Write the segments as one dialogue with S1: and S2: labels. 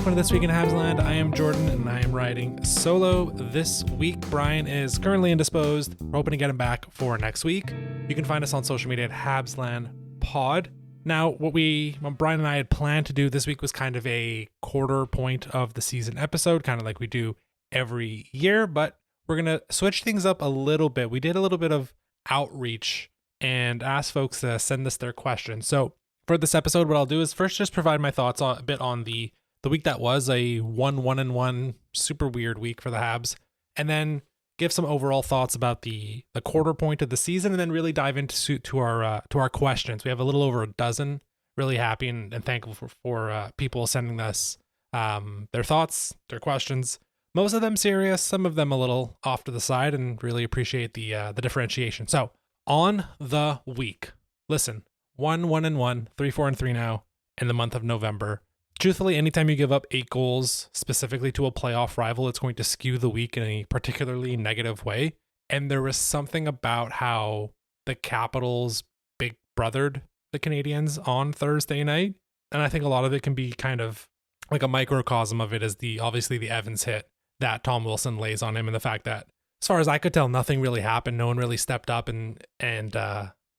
S1: welcome to This Week in Habsland. I am Jordan and I am riding solo this week. Brian is currently indisposed. We're hoping to get him back for next week. You can find us on social media at Habsland Pod. Now, what Brian and I had planned to do this week was kind of a quarter point of the season episode, kind of like we do every year, but we're going to switch things up a little bit. We did a little bit of outreach and asked folks to send us their questions. So for this episode, what I'll do is first just provide my thoughts a bit on the week that was a 1-1-1 super weird week for the Habs, and then give some overall thoughts about the quarter point of the season, and then really dive into to our questions. We have a little over a dozen. Really happy and thankful for people sending us their thoughts, their questions. Most of them serious, some of them a little off to the side, and really appreciate the differentiation. So on the week, listen, 1-1-1, 3-4-3 now in the month of November. Truthfully, anytime you give up 8 goals specifically to a playoff rival, it's going to skew the week in a particularly negative way. And there was something about how the Capitals big brothered the Canadiens on Thursday night. And I think a lot of it can be kind of like a microcosm of it is obviously the Evans hit that Tom Wilson lays on him, and the fact that, as far as I could tell, nothing really happened. No one really stepped up and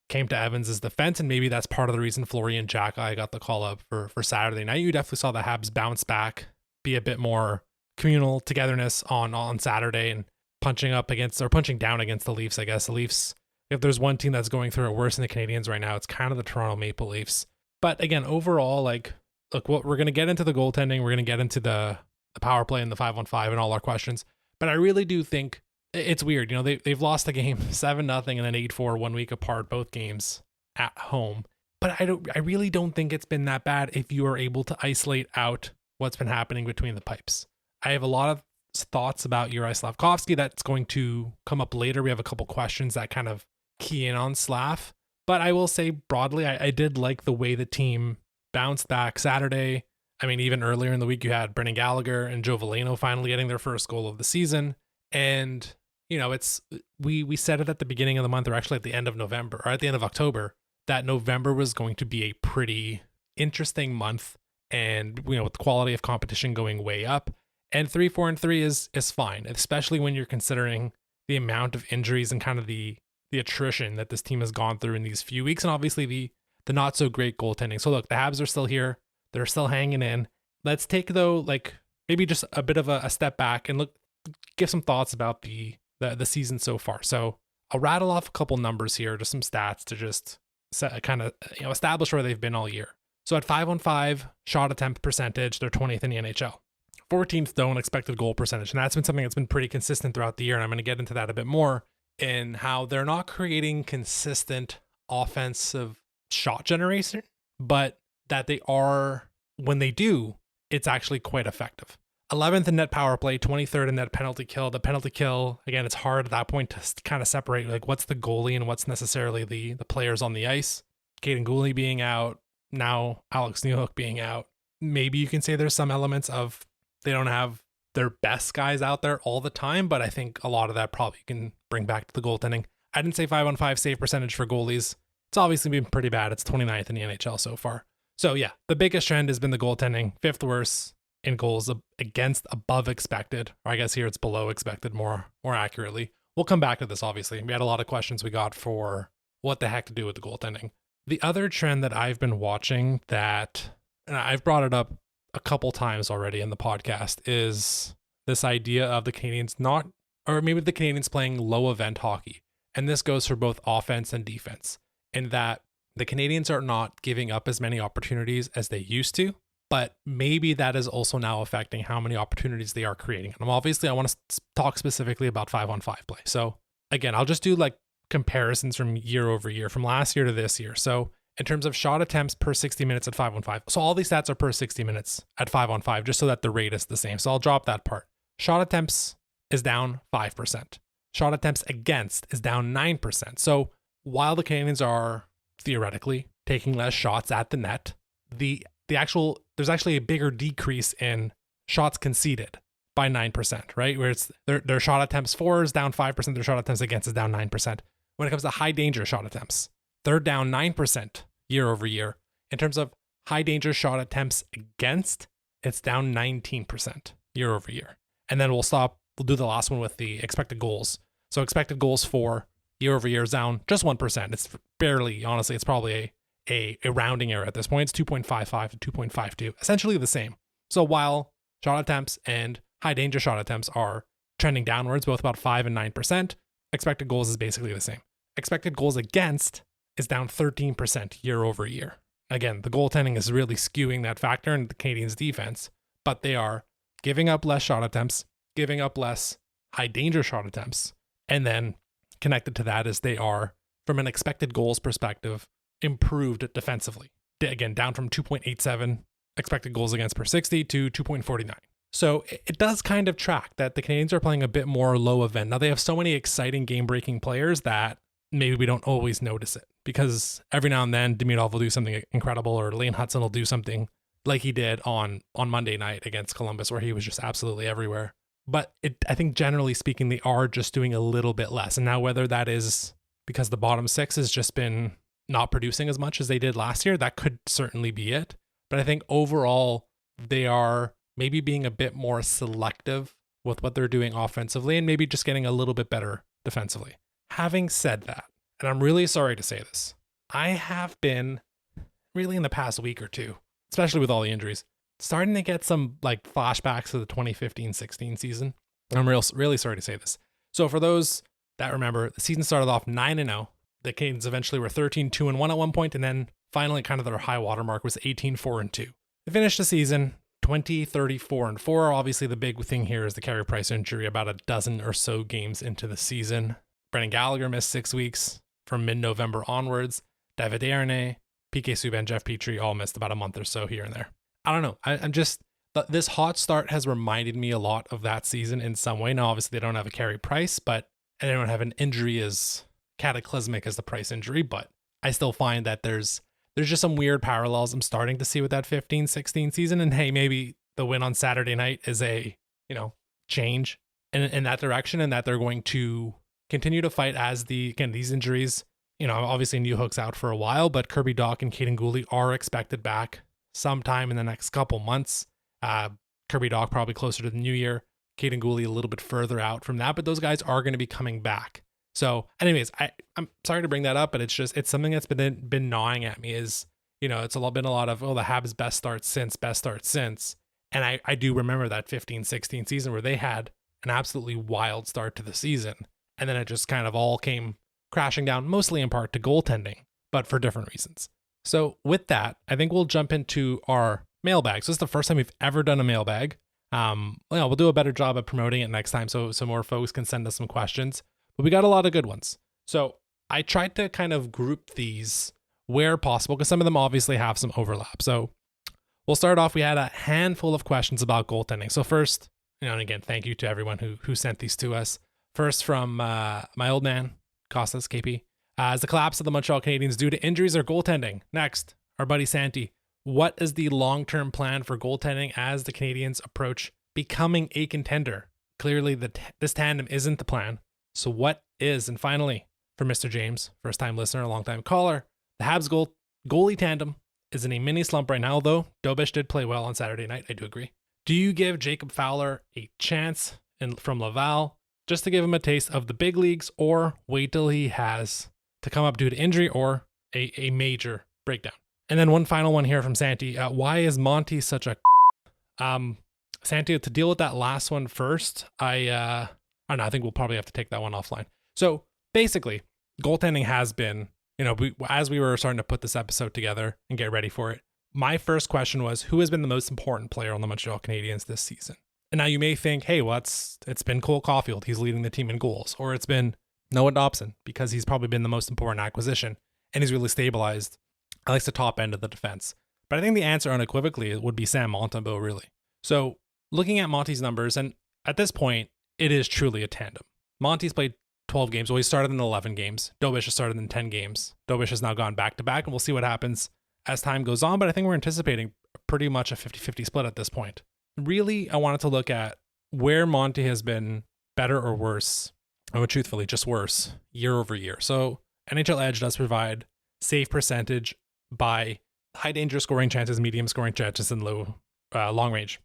S1: came to Evans' defense, and maybe that's part of the reason Florian Xhekaj got the call up for Saturday night. You definitely saw the Habs bounce back, be a bit more communal togetherness on Saturday, and punching down against the Leafs, I guess. The Leafs, if there's one team that's going through it worse than the Canadiens right now, it's kind of the Toronto Maple Leafs. But again, overall, look, what we're going to get into the goaltending, we're going to get into the power play and the 5-on-5 and all our questions. But I really do think it's weird, they've lost the game 7-0 and then 8-4 1 week apart, both games at home. But I really don't think it's been that bad if you are able to isolate out what's been happening between the pipes. I have a lot of thoughts about Juraj Slafkovsky that's going to come up later. We have a couple questions that kind of key in on Slav. But I will say broadly, I did like the way the team bounced back Saturday. I mean, even earlier in the week, you had Brendan Gallagher and Joe Veleno finally getting their first goal of the season. And we said it at the beginning of the month, or actually at the end of November, or at the end of October, that November was going to be a pretty interesting month, and with the quality of competition going way up. And 3-4-3 is fine, especially when you're considering the amount of injuries and kind of the attrition that this team has gone through in these few weeks, and obviously the not so great goaltending. So look, the Habs are still here, they're still hanging in. Let's take maybe just a bit of a step back and give some thoughts about the season so far. So I'll rattle off a couple numbers here, just some stats to just establish where they've been all year. So at 5-on-5 shot attempt percentage, they're 20th in the NHL. 14th though in expected goal percentage, and that's been something that's been pretty consistent throughout the year, and I'm going to get into that a bit more in how they're not creating consistent offensive shot generation, but that they are, when they do, it's actually quite effective. 11th in net power play, 23rd in net penalty kill. The penalty kill, again, it's hard at that point to kind of separate what's the goalie and what's necessarily the players on the ice. Caden Gooley being out, now Alex Newhook being out. Maybe you can say there's some elements of they don't have their best guys out there all the time, but I think a lot of that probably can bring back to the goaltending. I didn't say 5-on-5 save percentage for goalies. It's obviously been pretty bad. It's 29th in the NHL so far. So yeah, the biggest trend has been the goaltending, 5th worst in goals against above expected, or I guess here it's below expected more accurately. We'll come back to this, obviously. We had a lot of questions we got for what the heck to do with the goaltending. The other trend that I've been watching that, and I've brought it up a couple times already in the podcast, is this idea of the Canadiens the Canadiens playing low event hockey. And this goes for both offense and defense, in that the Canadiens are not giving up as many opportunities as they used to. But maybe that is also now affecting how many opportunities they are creating. And I want to talk specifically about 5-on-5 play. So again, I'll just do comparisons from year over year, from last year to this year. So in terms of shot attempts per 60 minutes at 5-on-5. So all these stats are per 60 minutes at 5-on-5, just so that the rate is the same. So I'll drop that part. Shot attempts is down 5%. Shot attempts against is down 9%. So while the Canadiens are theoretically taking less shots at the net, there's actually a bigger decrease in shots conceded by 9%, right? Where it's their shot attempts for is down 5%, their shot attempts against is down 9%. When it comes to high danger shot attempts, they're down 9% year over year. In terms of high danger shot attempts against, it's down 19% year over year. And then we'll do the last one with the expected goals. So expected goals for year over year is down just 1%. It's barely, honestly, it's probably a rounding error at this point. It's 2.55 to 2.52, essentially the same. So while shot attempts and high danger shot attempts are trending downwards, both about 5 and 9%, expected goals is basically the same. Expected goals against is down 13% year over year. Again, the goaltending is really skewing that factor in the Canadiens' defense, but they are giving up less shot attempts, giving up less high danger shot attempts, and then connected to that is they are, from an expected goals perspective, improved defensively. Again, down from 2.87 expected goals against per 60 to 2.49. So it does kind of track that the Canadiens are playing a bit more low event. Now they have so many exciting game-breaking players that maybe we don't always notice it, because every now and then Demidov will do something incredible, or Lane Hudson will do something like he did on Monday night against Columbus, where he was just absolutely everywhere. But I think generally speaking, they are just doing a little bit less. And now whether that is because the bottom six has just been not producing as much as they did last year, that could certainly be it. But I think overall, they are maybe being a bit more selective with what they're doing offensively and maybe just getting a little bit better defensively. Having said that, and I'm really sorry to say this, I have been really in the past week or two, especially with all the injuries, starting to get some like flashbacks to the 2015-16 season. And I'm really sorry to say this. So for those that remember, the season started off 9-0. The Canadiens eventually were 13-2-1 at one point, and then finally kind of their high water mark was 18-4-2. They finished the season 20-34-4. Obviously, the big thing here is the Carey Price injury about a dozen or so games into the season. Brendan Gallagher missed 6 weeks from mid-November onwards. David Desharnais, PK Subban, Jeff Petrie all missed about a month or so here and there. I don't know. I'm just, this hot start has reminded me a lot of that season in some way. Now, obviously, they don't have a Carey Price, and they don't have an injury as cataclysmic as the Price injury, but I still find that there's just some weird parallels I'm starting to see with that 15-16 season. And hey, maybe the win on Saturday night is a, change in that direction, and that they're going to continue to fight as these injuries, obviously Newhook's out for a while, but Kirby Dach and Kaiden Guhle are expected back sometime in the next couple months. Kirby Dach probably closer to the new year, Kaiden Guhle a little bit further out from that, but those guys are going to be coming back. So anyways, I'm sorry to bring that up, but it's something that's been gnawing at me is, it's been a lot of, the Habs best start since. And I do remember that 15-16 season where they had an absolutely wild start to the season. And then it just kind of all came crashing down, mostly in part to goaltending, but for different reasons. So with that, I think we'll jump into our mailbag. So this is the first time we've ever done a mailbag. We'll do a better job at promoting it next time so more folks can send us some questions. But we got a lot of good ones. So I tried to kind of group these where possible, because some of them obviously have some overlap. So we'll start off. We had a handful of questions about goaltending. So first, and again, thank you to everyone who sent these to us. First from my old man, Costas KP. Is the collapse of the Montreal Canadiens due to injuries or goaltending? Next, our buddy Santi. What is the long-term plan for goaltending as the Canadiens approach becoming a contender? Clearly, this tandem isn't the plan. So what is? And finally, for Mr. James, first-time listener, long-time caller, the Habs goalie tandem is in a mini slump right now, though Dobish did play well on Saturday night. I do agree. Do you give Jacob Fowler a chance from Laval just to give him a taste of the big leagues, or wait till he has to come up due to injury or a major breakdown? And then one final one here from Santi. Why is Monty such a Santi, to deal with that last one first, I don't know, I think we'll probably have to take that one offline. So basically, goaltending has been, as we were starting to put this episode together and get ready for it, my first question was, who has been the most important player on the Montreal Canadiens this season? And now you may think, hey, well, it's been Cole Caulfield. He's leading the team in goals. Or it's been Noah Dobson, because he's probably been the most important acquisition and he's really stabilized at least the top end of the defense. But I think the answer unequivocally would be Sam Montembeault, really. So looking at Monty's numbers, and at this point, it is truly a tandem. Monty's played 12 games. Well, he started in 11 games. Dobish has started in 10 games. Dobish has now gone back-to-back, and we'll see what happens as time goes on. But I think we're anticipating pretty much a 50-50 split at this point. Really, I wanted to look at where Monty has been better or worse, or truthfully, just worse, year over year. So NHL Edge does provide save percentage by high danger scoring chances, medium scoring chances, and low long range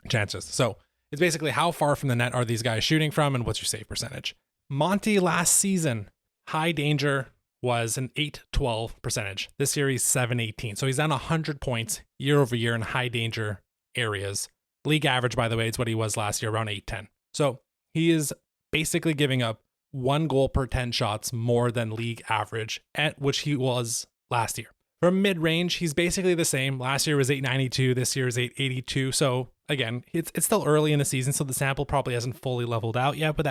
S1: chances. So it's basically how far from the net are these guys shooting from and what's your save percentage. Monty last season, high danger was an 8-12 percentage. This year he's 7-18. So he's down 100 points year over year in high danger areas. League average, by the way, is what he was last year, around 8-10. So he is basically giving up 1 goal per 10 shots more than league average, at which he was last year. From mid-range, he's basically the same. Last year was 892. This year is 882. So again, it's still early in the season, so the sample probably hasn't fully leveled out yet, but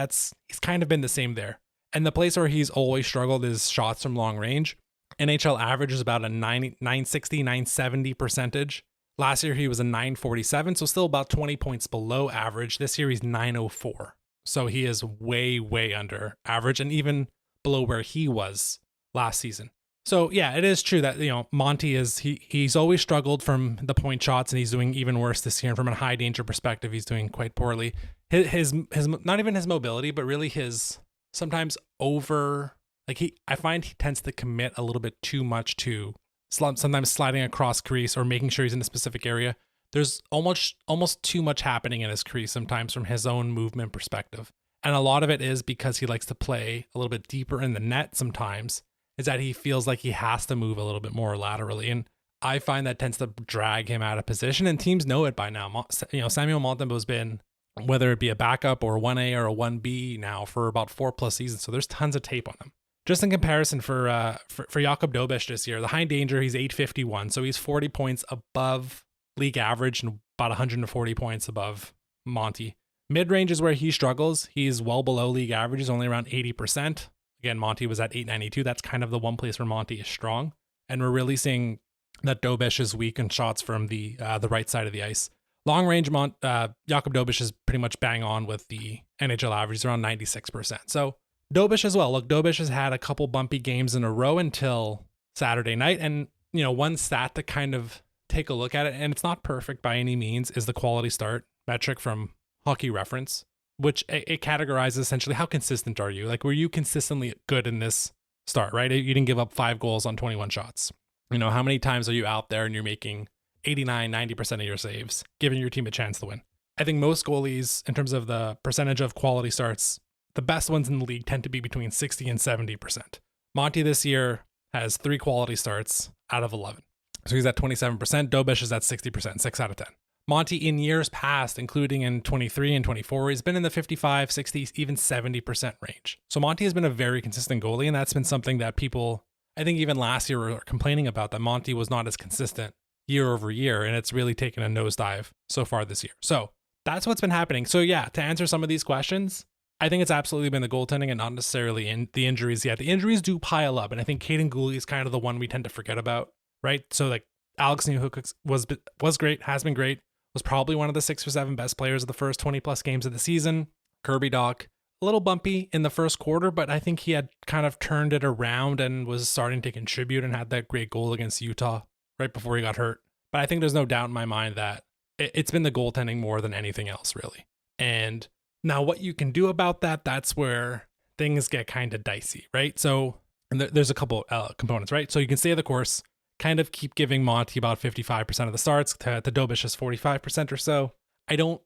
S1: he's kind of been the same there. And the place where he's always struggled is shots from long range. NHL average is about a 960, 970 percentage. Last year he was a 947, so still about 20 points below average. This year he's 904. So he is way, way under average and even below where he was last season. So yeah, it is true that, Monty he's always struggled from the point shots, and he's doing even worse this year. And from a high danger perspective, he's doing quite poorly. His not even his mobility, but really his sometimes I find he tends to commit a little bit too much to sometimes sliding across crease or making sure he's in a specific area. There's almost too much happening in his crease sometimes from his own movement perspective. And a lot of it is because he likes to play a little bit deeper in the net sometimes, is that he feels like he has to move a little bit more laterally. And I find that tends to drag him out of position, and teams know it by now. Samuel Montembeau's been, whether it be a backup or 1A or a 1B now, for about 4+ seasons. So there's tons of tape on him. Just in comparison for Jakub Dobeš this year, the high danger, he's 851. So he's 40 points above league average and about 140 points above Monty. Mid-range is where he struggles. He's well below league average. He's only around 80%. Again, Monty was at 892. That's kind of the one place where Monty is strong. And we're really seeing that Dobeš is weak in shots from the right side of the ice. Long range, Jakub Dobeš is pretty much bang on with the NHL average. He's around 96%. So Dobeš as well. Look, Dobeš has had a couple bumpy games in a row until Saturday night. And, one stat to kind of take a look at it, and it's not perfect by any means, is the quality start metric from Hockey Reference, which it categorizes essentially how consistent are you? Like, were you consistently good in this start, right? You didn't give up 5 goals on 21 shots. How many times are you out there and you're making 89, 90% of your saves, giving your team a chance to win? I think most goalies, in terms of the percentage of quality starts, the best ones in the league tend to be between 60 and 70%. Monty this year has 3 quality starts out of 11. So he's at 27%. Dobeš is at 60%, 6 out of 10. Monty in years past, including in 23 and 24, he's been in the 55, 60, even 70% range. So Monty has been a very consistent goalie, and that's been something that people, I think even last year, were complaining about, that Monty was not as consistent year over year, and it's really taken a nosedive so far this year. So that's what's been happening. So yeah, to answer some of these questions, I think it's absolutely been the goaltending and not necessarily in the injuries yet. The injuries do pile up, and I think Caden Gooley is kind of the one we tend to forget about, right? So like Alex Newhook was great, has been great, was probably one of the 6 or 7 best players of the first 20+ games of the season. Kirby Dach, a little bumpy in the first quarter, but I think he had kind of turned it around and was starting to contribute and had that great goal against Utah right before he got hurt. But I think there's no doubt in my mind that it's been the goaltending more than anything else, really. And now what you can do about that, that's where things get kind of dicey, right? So there's a couple components, right? So you can stay the course, kind of keep giving Monty about 55% of the starts, to Dobeš is 45% or so. I don't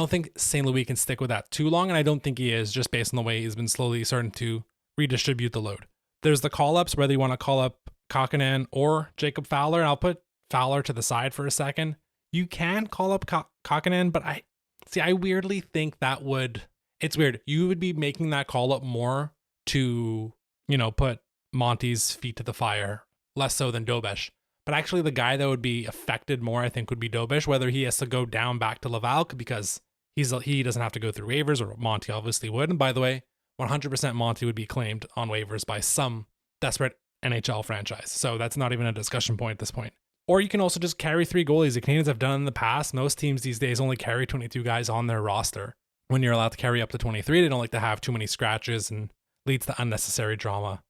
S1: think St. Louis can stick with that too long, and I don't think he is, just based on the way he's been slowly starting to redistribute the load. There's the call-ups, whether you want to call up Kakkonen or Jacob Fowler, and I'll put Fowler to the side for a second. You can call up Kakkonen, but I weirdly think it's weird. You would be making that call-up more to, put Monty's feet to the fire, less so than Dobeš. But actually the guy that would be affected more, I think, would be Dobeš, whether he has to go down back to Laval because he doesn't have to go through waivers, or Monty obviously would. And by the way, 100% Monty would be claimed on waivers by some desperate NHL franchise. So that's not even a discussion point at this point. Or you can also just carry 3 goalies. The Canadiens have done in the past. Most teams these days only carry 22 guys on their roster. When you're allowed to carry up to 23, they don't like to have too many scratches, and leads to unnecessary drama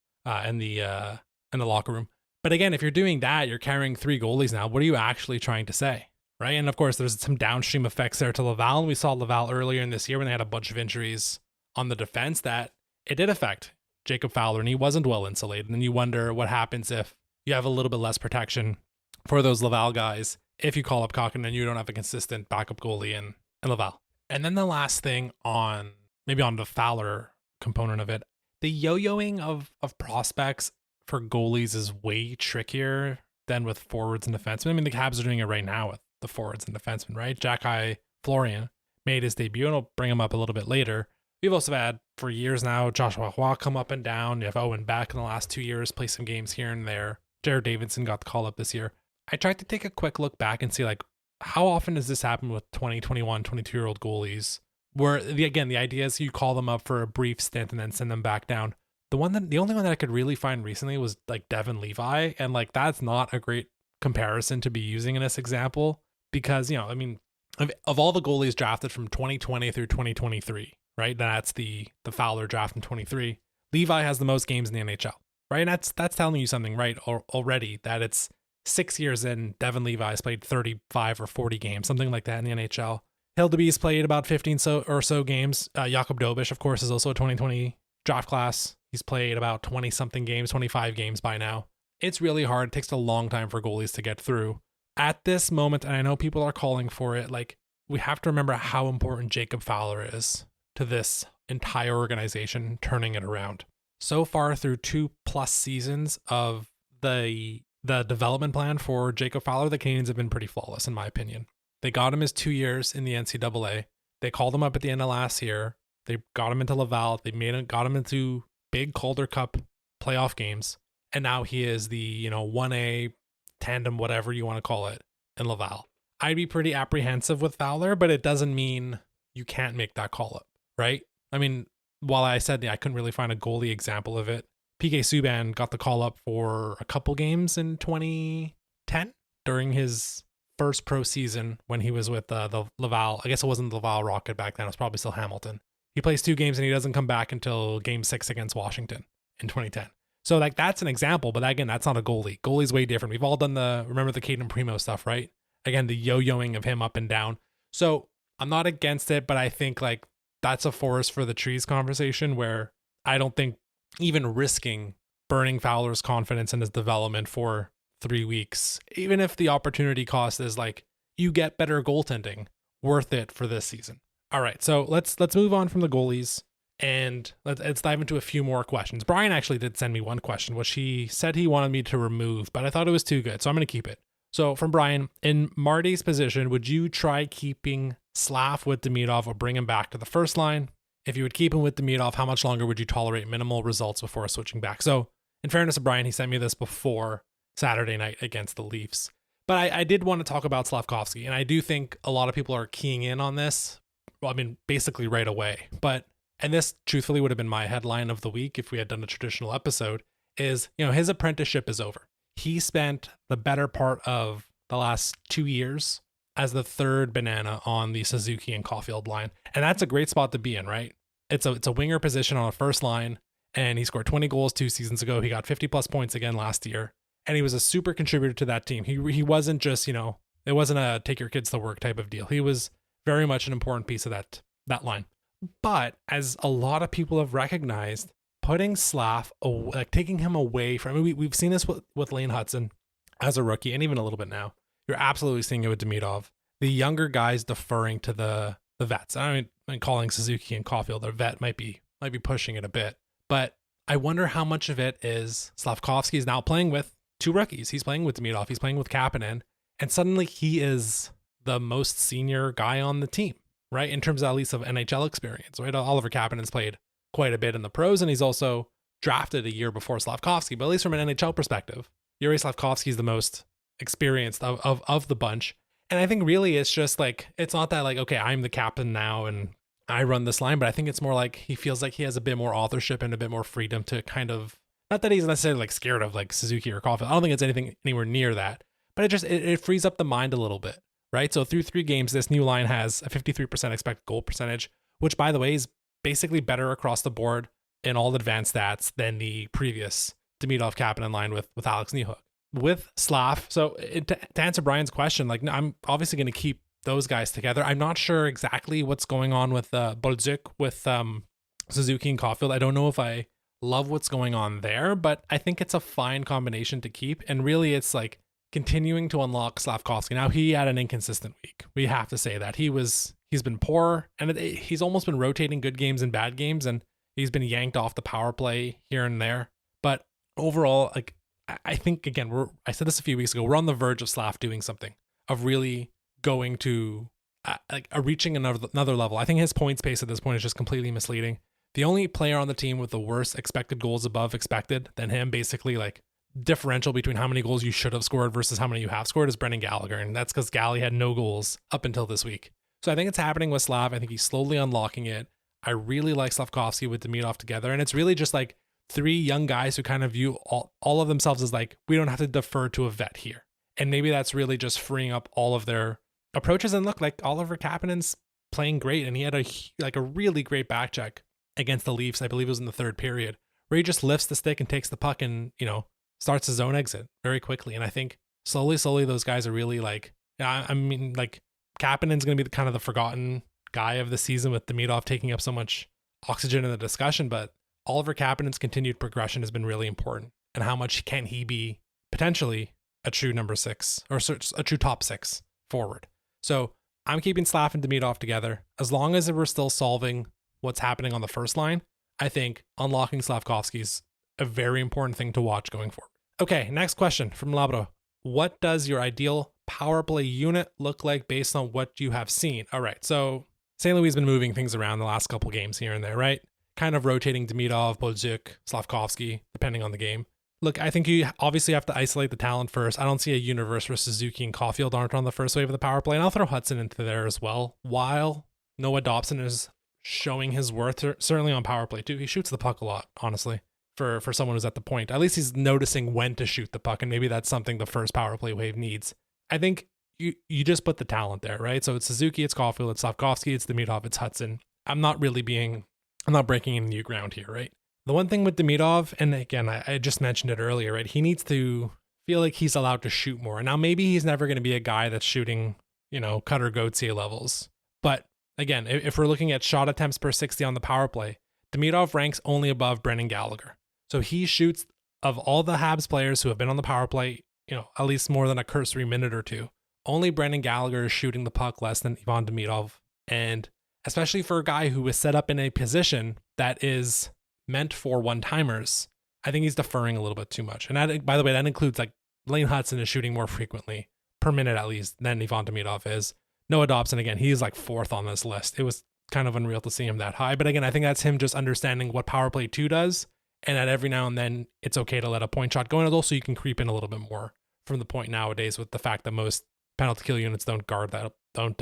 S1: in the locker room. But again, if you're doing that, you're carrying 3 goalies now. What are you actually trying to say, right? And of course, there's some downstream effects there to Laval. And we saw Laval earlier in this year when they had a bunch of injuries on the defense that it did affect Jacob Fowler, and he wasn't well insulated. And you wonder what happens if you have a little bit less protection for those Laval guys if you call up Kakinen, you don't have a consistent backup goalie in Laval. And then the last thing on the Fowler component of it, the yo-yoing of prospects for goalies is way trickier than with forwards and defensemen. I mean, the Habs are doing it right now with the forwards and defensemen, right? Jack Florian made his debut, and I'll bring him up a little bit later. We've also had for years now Joshua Roy come up and down. You have Owen Beck in the last 2 years, play some games here and there. Jared Davidson got the call up this year. I tried to take a quick look back and see like how often does this happen with 20, 21, 22-year-old goalies? Where the idea is you call them up for a brief stint and then send them back down. The only one that I could really find recently was like Devin Levi, and like that's not a great comparison to be using in this example because I mean, of all the goalies drafted from 2020 through 2023, right? That's the Fowler draft in 23. Levi has the most games in the NHL, right? And that's telling you something, right? Already that it's 6 years in. Devin Levi has played 35 or 40 games, something like that in the NHL. Hildebee's played about 15 or so games. Jakob Dobish, of course, is also a 2020 draft class. He's played about 20-something games, 25 games by now. It's really hard. It takes a long time for goalies to get through. At this moment, and I know people are calling for it, like we have to remember how important Jacob Fowler is to this entire organization turning it around. So far through 2+ seasons of the development plan for Jacob Fowler, the Canadiens have been pretty flawless in my opinion. They got him his 2 years in the NCAA. They called him up at the end of last year. They got him into Laval. They got him into big Calder Cup playoff games. And now he is the, 1A tandem, whatever you want to call it, in Laval. I'd be pretty apprehensive with Fowler, but it doesn't mean you can't make that call up, right? I mean, while I said I couldn't really find a goalie example of it, PK Subban got the call up for a couple games in 2010 during his first pro season when he was with the Laval. I guess it wasn't the Laval Rocket back then. It was probably still Hamilton. He plays 2 games and he doesn't come back until game 6 against Washington in 2010. So like that's an example, but again, that's not a goalie. Goalie's way different. We've all done remember the Caden Primo stuff, right? Again, the yo-yoing of him up and down. So I'm not against it, but I think like that's a forest for the trees conversation where I don't think even risking burning Fowler's confidence in his development for 3 weeks, even if the opportunity cost is like you get better goaltending, worth it for this season. All right, so let's move on from the goalies and let's dive into a few more questions. Brian actually did send me one question, which he said he wanted me to remove, but I thought it was too good, so I'm going to keep it. So from Brian, in Marty's position, would you try keeping Slav with Demidov or bring him back to the first line? If you would keep him with Demidov, how much longer would you tolerate minimal results before switching back? So in fairness to Brian, he sent me this before Saturday night against the Leafs. But I did want to talk about Slavkovsky, and I do think a lot of people are keying in on this. Well, I mean, basically right away. And this truthfully would have been my headline of the week if we had done a traditional episode, is, his apprenticeship is over. He spent the better part of the last 2 years as the third banana on the Suzuki and Caulfield line. And that's a great spot to be in, right? It's a winger position on a first line, and he scored 20 goals 2 seasons ago. He got 50+ points again last year, and he was a super contributor to that team. He wasn't just, it wasn't a take your kids to work type of deal. He was very much an important piece of that line. But as a lot of people have recognized, putting Slav, like taking him away from, we've seen this with Lane Hudson as a rookie, and even a little bit now. You're absolutely seeing it with Demidov. The younger guys deferring to the vets. I mean, calling Suzuki and Caulfield a vet might be pushing it a bit, but I wonder how much of it is Slavkovsky is now playing with 2 rookies. He's playing with Demidov. He's playing with Kapanen, and suddenly he is the most senior guy on the team, right? In terms of at least of NHL experience, right? Oliver Kapanen's played quite a bit in the pros, and he's also drafted a year before Slavkovsky, but at least from an NHL perspective, Yuri Slavkovsky is the most experienced of the bunch. And I think really it's just like, it's not that like, okay, I'm the captain now and I run this line, but I think it's more like he feels like he has a bit more authorship and a bit more freedom to kind of, not that he's necessarily like scared of like Suzuki or Caulfield. I don't think it's anything anywhere near that, but it frees up the mind a little bit, right? So through 3 games, this new line has a 53% expected goal percentage, which by the way is basically better across the board in all advanced stats than the previous Demidov Kapanen line with Alex Newhook. With Slav, so to answer Brian's question, like I'm obviously going to keep those guys together. I'm not sure exactly what's going on with Bolduc, with Suzuki and Caulfield. I don't know if I love what's going on there, but I think it's a fine combination to keep. And really, it's like continuing to unlock Slavkovsky. Now, he had an inconsistent week. We have to say that. He's been poor, and he's almost been rotating good games and bad games, and he's been yanked off the power play here and there. But overall, like, I think, again, I said this a few weeks ago, we're on the verge of Slav doing something, of really going to reaching another level. I think his points pace at this point is just completely misleading. The only player on the team with the worst expected goals above expected than him, basically, like, differential between how many goals you should have scored versus how many you have scored, is Brendan Gallagher. And that's because Gally had no goals up until this week. So I think it's happening with Slav. I think he's slowly unlocking it. I really like Slavkovsky with Demidov together. And it's really just like three young guys who kind of view all of themselves as like, we don't have to defer to a vet here. And maybe that's really just freeing up all of their approaches. And look, like, Oliver Kapanen's playing great. And he had a really great back check against the Leafs. I believe it was in the third period, where he just lifts the stick and takes the puck and, starts his own exit very quickly. And I think slowly, those guys are really like, I mean, like, Kapanen's going to be the forgotten guy of the season, with Demidov taking up so much oxygen in the discussion. But Oliver Kapanen's continued progression has been really important. And how much can he be potentially a true number 6 or a true top 6 forward? So I'm keeping Slav and Demidov together. As long as we're still solving what's happening on the first line, I think unlocking Slavkovsky's a very important thing to watch going forward. Okay, next question from Labro. What does your ideal power play unit look like based on what you have seen? All right, so St. Louis has been moving things around the last couple games here and there, right? Kind of rotating Demidov, Bolduc, Slavkovsky, depending on the game. Look, I think you obviously have to isolate the talent first. I don't see a universe where Suzuki and Caulfield aren't on the first wave of the power play, and I'll throw Hudson into there as well. While Noah Dobson is showing his worth, certainly on power play too. He shoots the puck a lot, honestly. For someone who's at the point, at least he's noticing when to shoot the puck, and maybe that's something the first power play wave needs. I think you just put the talent there, right? So it's Suzuki, it's Caulfield, it's Slavkovsky, it's Demidov, it's Hudson. I'm not breaking any new ground here, right? The one thing with Demidov, and again, I just mentioned it earlier, right? He needs to feel like he's allowed to shoot more. Now, maybe he's never going to be a guy that's shooting, Cutter Gauthier levels. But again, if we're looking at shot attempts per 60 on the power play, Demidov ranks only above Brendan Gallagher. So he shoots, of all the Habs players who have been on the power play, at least more than a cursory minute or two, only Brendan Gallagher is shooting the puck less than Ivan Demidov. And especially for a guy who is set up in a position that is meant for one-timers, I think he's deferring a little bit too much. And that, by the way, that includes, like, Lane Hudson is shooting more frequently, per minute at least, than Ivan Demidov is. Noah Dobson, again, he's like 4th on this list. It was kind of unreal to see him that high. But again, I think that's him just understanding what power play 2 does, and that every now and then it's okay to let a point shot go. And also you can creep in a little bit more from the point nowadays, with the fact that most penalty kill units don't guard that, don't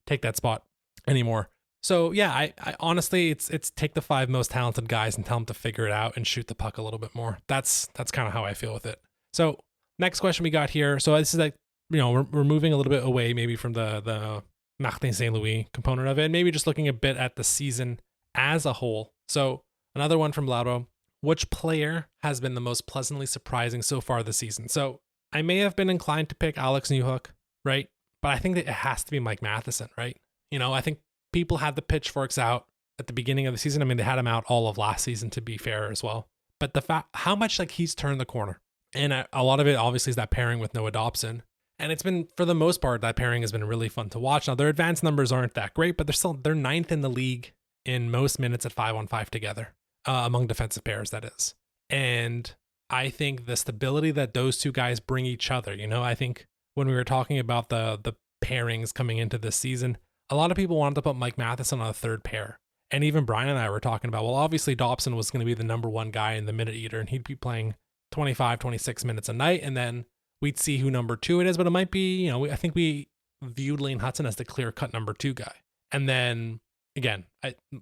S1: take that spot anymore. So yeah, I honestly, it's take the 5 most talented guys and tell them to figure it out and shoot the puck a little bit more. That's kind of how I feel with it. So next question we got here. So this is like, we're moving a little bit away maybe from the Martin St. Louis component of it, and maybe just looking a bit at the season as a whole. So another one from Lauro. Which player has been the most pleasantly surprising so far this season? So I may have been inclined to pick Alex Newhook, right? But I think that it has to be Mike Matheson, right? I think people had the pitchforks out at the beginning of the season. I mean, they had him out all of last season, to be fair as well. But the fact, how much like he's turned the corner. And a lot of it obviously is that pairing with Noah Dobson. And it's been, for the most part, that pairing has been really fun to watch. Now, their advanced numbers aren't that great, but they're 9th in the league in most minutes at 5-on-5 together. Among defensive pairs, that is. And I think the stability that those two guys bring each other, I think when we were talking about the pairings coming into this season, a lot of people wanted to put Mike Matheson on a third pair. And even Brian and I were talking about, well, obviously Dobson was going to be the number 1 guy in the minute eater, and he'd be playing 25, 26 minutes a night, and then we'd see who number 2 it is. But it might be, I think we viewed Lane Hudson as the clear-cut number 2 guy. And then again,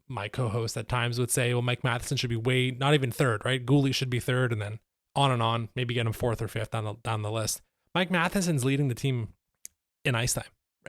S1: my co-host at times would say, well, Mike Matheson should be not even 3rd, right? Gooley should be 3rd, and then on, maybe get him 4th or 5th down the list. Mike Matheson's leading the team in ice time,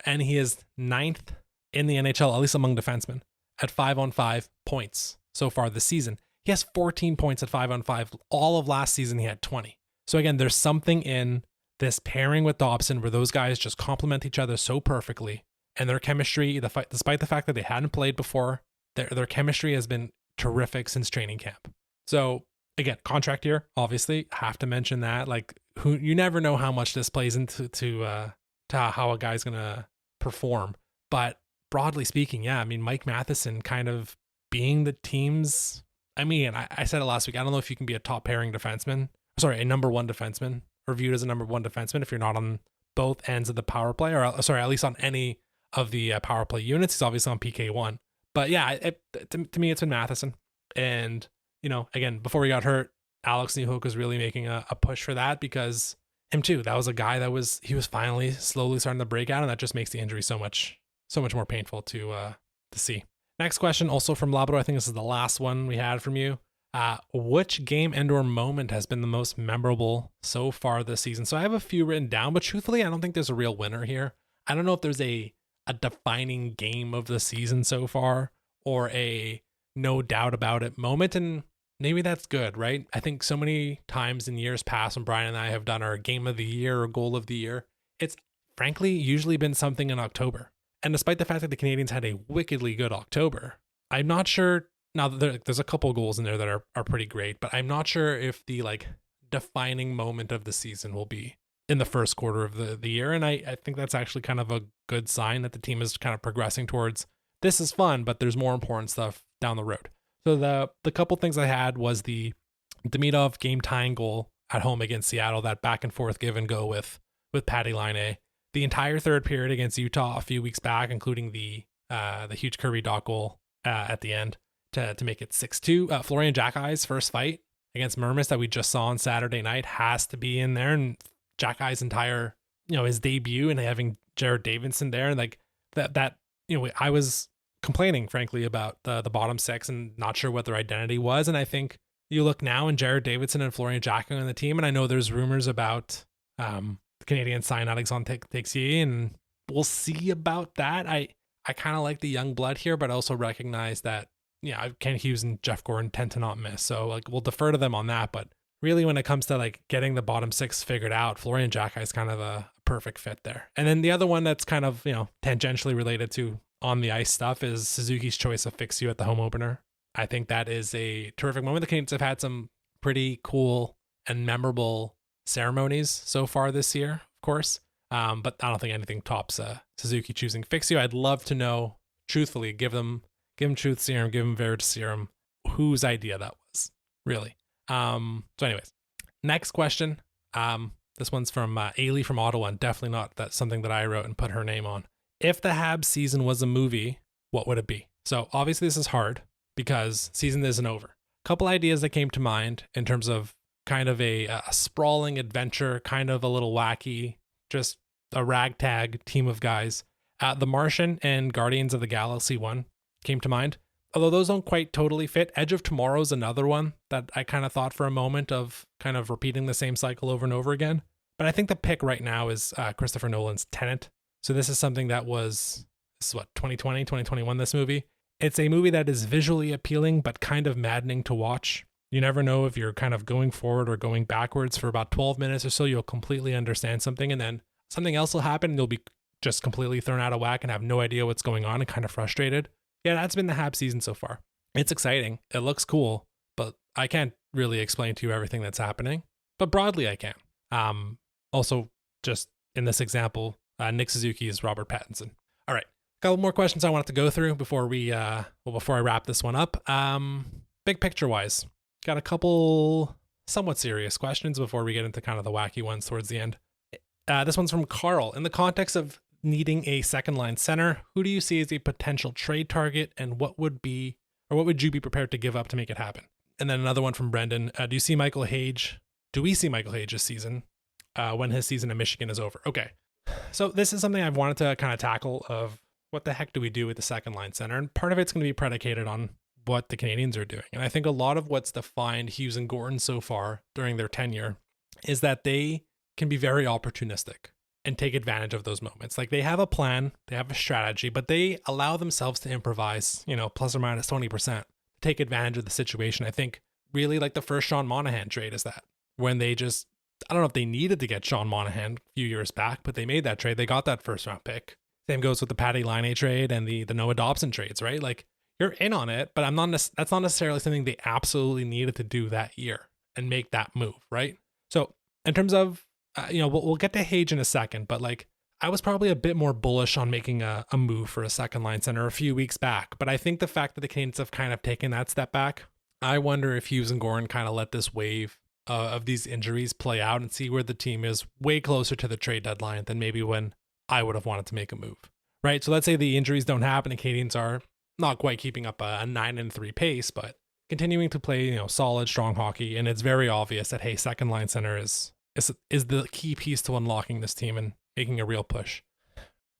S1: and he is 9th in the NHL, at least among defensemen, at 5-on-5 points so far this season. He has 14 points at 5-on-5. All of last season, he had 20. So again, there's something in this pairing with Dobson where those guys just complement each other so perfectly. And their chemistry, despite the fact that they hadn't played before, their chemistry has been terrific since training camp. So again, contract year, obviously, have to mention that. Like, who you never know how much this plays into to how a guy's gonna perform. But broadly speaking, yeah, I mean Mike Matheson kind of being the team's. I mean, I said it last week. I don't know if you can be a top pairing defenseman. Sorry, a number one defenseman, or viewed as a number one defenseman if you're not on both ends of the power play, or sorry, at least on any of the power play units. He's obviously on PK1. But yeah, to me, it's been Matheson. And, again, before he got hurt, Alex Newhook was really making a push for that, because him too, that was a guy he was finally slowly starting to break out, and that just makes the injury so much more painful to see. Next question, also from Labrador. I think this is the last one we had from you. Which game and/or moment has been the most memorable so far this season? So I have a few written down, but truthfully, I don't think there's a real winner here. I don't know if there's a defining game of the season so far, or a no doubt about it moment, and maybe that's good, right? I think so many times in years past when Brian and I have done our game of the year or goal of the year, it's frankly usually been something in October. And despite the fact that the Canadians had a wickedly good October, I'm not sure. Now, there's a couple goals in there that are pretty great, but I'm not sure if the defining moment of the season will be in the first quarter of the year. And I think that's actually kind of a good sign that the team is kind of progressing towards, this is fun, but there's more important stuff down the road. So the couple things I had was the Demidov game tying goal at home against Seattle, that back and forth give and go with Patty Laine. The entire third period against Utah a few weeks back, including the huge Kirby Dach goal at the end to make it 6-2. Florian Jackie's first fight against Mermis that we just saw on Saturday night has to be in there, and Jackie's entire, his debut and having Jared Davidson there, and that I was complaining frankly about the bottom six and not sure what their identity was, and I think you look now and Jared Davidson and Florian Jacquin on the team, and I know there's rumors about the Canadians sign Alexandre Texier, and we'll see about that. I kind of like the young blood here, but I also recognize that Ken Hughes and Jeff Gordon tend to not miss, so we'll defer to them on that. But really, when it comes to getting the bottom six figured out, Florian Jacquin is kind of a perfect fit there. And then the other one that's kind of tangentially related to on the ice stuff is Suzuki's choice of Fix You at the home opener. I think that is a terrific moment. The Canadians have had some pretty cool and memorable ceremonies so far this year, of course, but I don't think anything tops Suzuki choosing Fix You. I'd love to know, truthfully, give him truth serum, give him Verity serum, whose idea that was, really. So anyways, next question. This one's from Ailey from Ottawa, and definitely not that's something that I wrote and put her name on. If the Habs season was a movie, what would it be? So obviously this is hard because season isn't over. A couple ideas that came to mind in terms of kind of a sprawling adventure, kind of a little wacky, just a ragtag team of guys. The Martian and Guardians of the Galaxy one came to mind. Although those don't quite totally fit. Edge of Tomorrow is another one that I kind of thought for a moment of kind of repeating the same cycle over and over again. But I think the pick right now is Christopher Nolan's Tenet. So this is something that was, 2020, 2021, this movie. It's a movie that is visually appealing, but kind of maddening to watch. You never know if you're kind of going forward or going backwards. For about 12 minutes or so, you'll completely understand something, and then something else will happen and you'll be just completely thrown out of whack and have no idea what's going on and kind of frustrated. Yeah, that's been the Habs season so far. It's exciting. It looks cool, but I can't really explain to you everything that's happening. But broadly, I can. Also, just in this example, Nick Suzuki is Robert Pattinson. All right, a couple more questions I wanted to go through before I wrap this one up. Big picture wise, got a couple somewhat serious questions before we get into kind of the wacky ones towards the end. This one's from Carl. In the context of needing a second line center, who do you see as a potential trade target, and what would you be prepared to give up to make it happen? And then another one from Brendan. Do we see Michael Hage this season when his season in Michigan is over? Okay. So this is something I've wanted to kind of tackle of what the heck do we do with the second line center? And part of it's going to be predicated on what the Canadians are doing. And I think a lot of what's defined Hughes and Gordon so far during their tenure is that they can be very opportunistic and take advantage of those moments. They have a plan, they have a strategy, but they allow themselves to improvise, plus or minus 20%, to take advantage of the situation. I think really the first Sean Monahan trade is that, when they just, I don't know if they needed to get Sean Monahan a few years back, but they made that trade. They got that first round pick. Same goes with the Patty Laine trade and the Noah Dobson trades, right? You're in on it, but that's not necessarily something they absolutely needed to do that year and make that move, right? So in terms of, we'll get to Hage in a second, but like, I was probably a bit more bullish on making a move for a second line center a few weeks back. But I think the fact that the Canadiens have kind of taken that step back, I wonder if Hughes and Goran kind of let this wave of these injuries play out and see where the team is way closer to the trade deadline than maybe when I would have wanted to make a move, right? So let's say the injuries don't happen. The Canadiens are not quite keeping up a 9-3 pace, but continuing to play, solid, strong hockey. And it's very obvious that, hey, second line center is the key piece to unlocking this team and making a real push.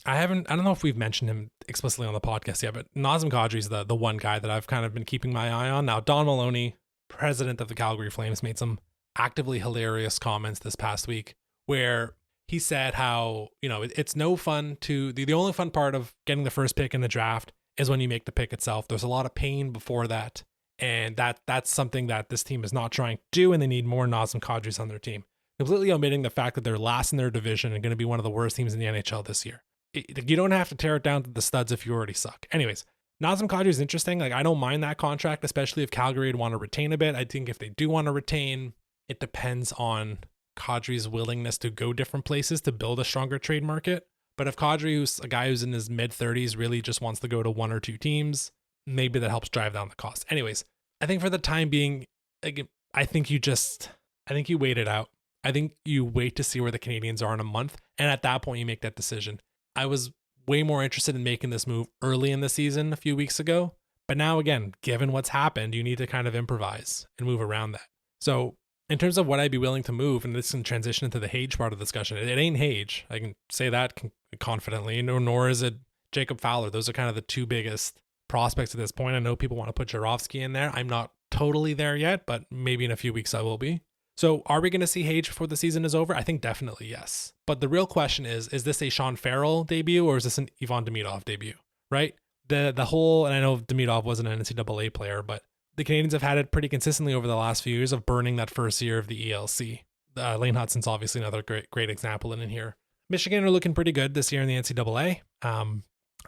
S1: I don't know if we've mentioned him explicitly on the podcast yet, but Nazem Kadri is the one guy that I've kind of been keeping my eye on. Now, Don Maloney, president of the Calgary Flames, made some actively hilarious comments this past week where he said how, it's no fun the only fun part of getting the first pick in the draft is when you make the pick itself. There's a lot of pain before that. And that's something that this team is not trying to do, and they need more Nazem Kadris on their team. Completely omitting the fact that they're last in their division and going to be one of the worst teams in the NHL this year. You don't have to tear it down to the studs if you already suck. Anyways, Nazem Kadri is interesting. Like, I don't mind that contract, especially if Calgary would want to retain a bit. I think if they do want to retain, it depends on Kadri's willingness to go different places to build a stronger trade market. But if Kadri, who's a guy who's in his mid-30s, really just wants to go to one or two teams, maybe that helps drive down the cost. Anyways, I think for the time being, I think you wait it out. I think you wait to see where the Canadiens are in a month, and at that point you make that decision. I was way more interested in making this move early in the season a few weeks ago, but now again, given what's happened, you need to kind of improvise and move around that. So in terms of what I'd be willing to move, and this can transition into the Hage part of the discussion, it ain't Hage. I can say that confidently, nor is it Jacob Fowler. Those are kind of the two biggest prospects at this point. I know people want to put Jarofsky in there. I'm not totally there yet, but maybe in a few weeks I will be. So are we going to see Hage before the season is over? I think definitely yes. But the real question is this a Sean Farrell debut or is this an Ivan Demidov debut, right? The whole, and I know Demidov wasn't an NCAA player, but the Canadiens have had it pretty consistently over the last few years of burning that first year of the ELC. Lane Hudson's obviously another great example in here. Michigan are looking pretty good this year in the NCAA.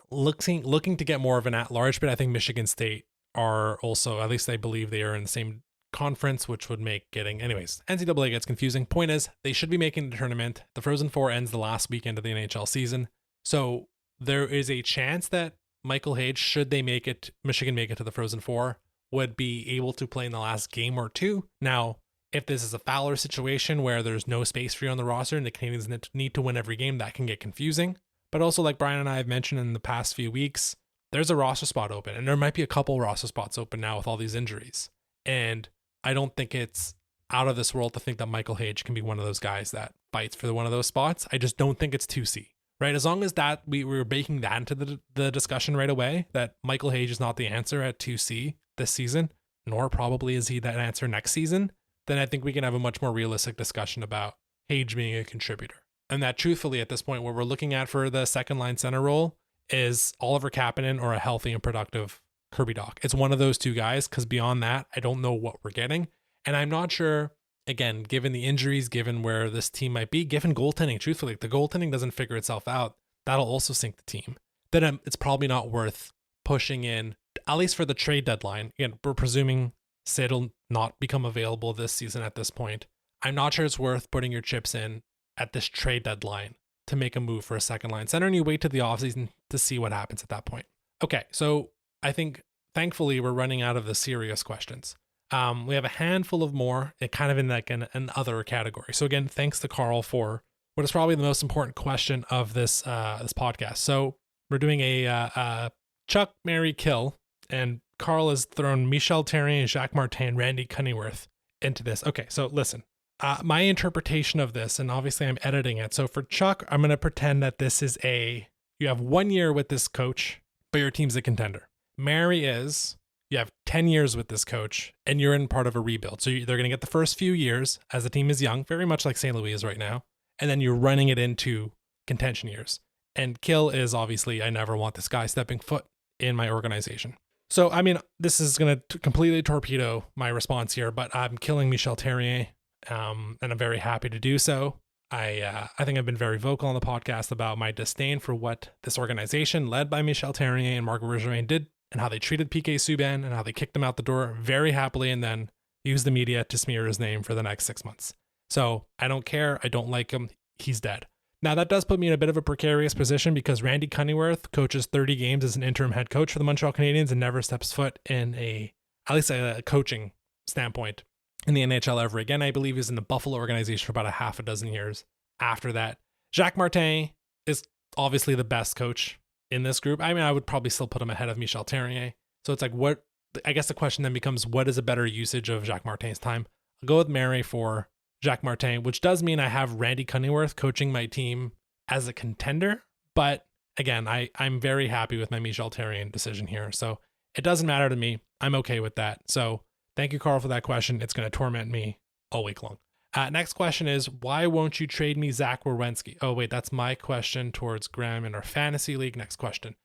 S1: Looking to get more of an at-large, but I think Michigan State are also, at least I believe they are in the same conference, which would make anyways, NCAA gets confusing. Point is, they should be making the tournament. The Frozen Four ends the last weekend of the NHL season. So there is a chance that Michael Hage, should Michigan make it to the Frozen Four, would be able to play in the last game or two. Now, if this is a Fowler situation where there's no space for you on the roster and the Canadiens need to win every game, that can get confusing. But also, like Brian and I have mentioned in the past few weeks, there's a roster spot open, and there might be a couple roster spots open now with all these injuries. And I don't think it's out of this world to think that Michael Hage can be one of those guys that fights for one of those spots. I just don't think it's 2C, right? As long as that we were baking that into the discussion right away, that Michael Hage is not the answer at 2C this season, nor probably is he that answer next season, then I think we can have a much more realistic discussion about Hage being a contributor. And that truthfully at this point, what we're looking at for the second line center role is Oliver Kapanen or a healthy and productive Kirby Dach. It's one of those two guys, because beyond that, I don't know what we're getting. And I'm not sure, again, given the injuries, given where this team might be, given goaltending, truthfully, if the goaltending doesn't figure itself out, that'll also sink the team. Then it's probably not worth pushing in, at least for the trade deadline. Again, we're presuming Sid will not become available this season at this point. I'm not sure it's worth putting your chips in at this trade deadline to make a move for a second line center, and you wait to the offseason to see what happens at that point. Okay, so I think thankfully we're running out of the serious questions. We have a handful of more, kind of in like an other category. So again, thanks to Carl for what is probably the most important question of this podcast. So we're doing a Chuck, Mary, Kill, and Carl has thrown Michel Therrien, Jacques Martin, Randy Cunneyworth into this. Okay, so listen. My interpretation of this, and obviously I'm editing it. So for Chuck, I'm going to pretend that this is you have 1 year with this coach, but your team's a contender. Mary is, you have 10 years with this coach, and you're in part of a rebuild. So they're going to get the first few years as the team is young, very much like St. Louis is right now. And then you're running it into contention years. And Kill is obviously, I never want this guy stepping foot in my organization. So, I mean, this is going to completely torpedo my response here, but I'm killing Michel Therrien. And I'm very happy to do so. I think I've been very vocal on the podcast about my disdain for what this organization led by Michel Therrien and Marc Bergevin did, and how they treated PK Subban and how they kicked him out the door very happily and then used the media to smear his name for the next 6 months. So I don't care. I don't like him. He's dead. Now, that does put me in a bit of a precarious position because Randy Cunningworth coaches 30 games as an interim head coach for the Montreal Canadiens and never steps foot in at least a coaching standpoint in the NHL ever again. I believe he was in the Buffalo organization for about a half a dozen years after that. Jacques Martin is obviously the best coach in this group. I mean, I would probably still put him ahead of Michel Therrien. So it's like, I guess the question then becomes, what is a better usage of Jacques Martin's time? I'll go with Mary for Jacques Martin, which does mean I have Randy Cunningworth coaching my team as a contender. But again, I'm very happy with my Michel Therrien decision here. So it doesn't matter to me. I'm okay with that. So thank you, Carl, for that question. It's going to torment me all week long. Next question is, why won't you trade me Zach Werenski? Oh, wait, that's my question towards Graham in our fantasy league. Next question.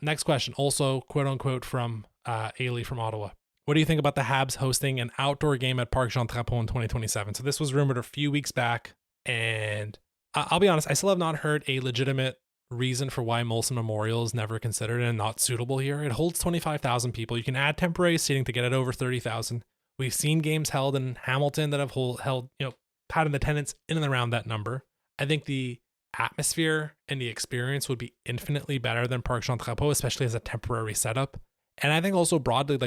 S1: Next question, also quote unquote from Ailey from Ottawa. What do you think about the Habs hosting an outdoor game at Parc Jean Drapeau in 2027? So this was rumored a few weeks back, and I'll be honest, I still have not heard a legitimate reason for why Molson Memorial is never considered and not suitable here. It holds 25,000 people. You can add temporary seating to get it over 30,000. We've seen games held in Hamilton that have held, had an attendance in and around that number. I think the atmosphere and the experience would be infinitely better than Parc Jean Drapeau, especially as a temporary setup. And I think also broadly,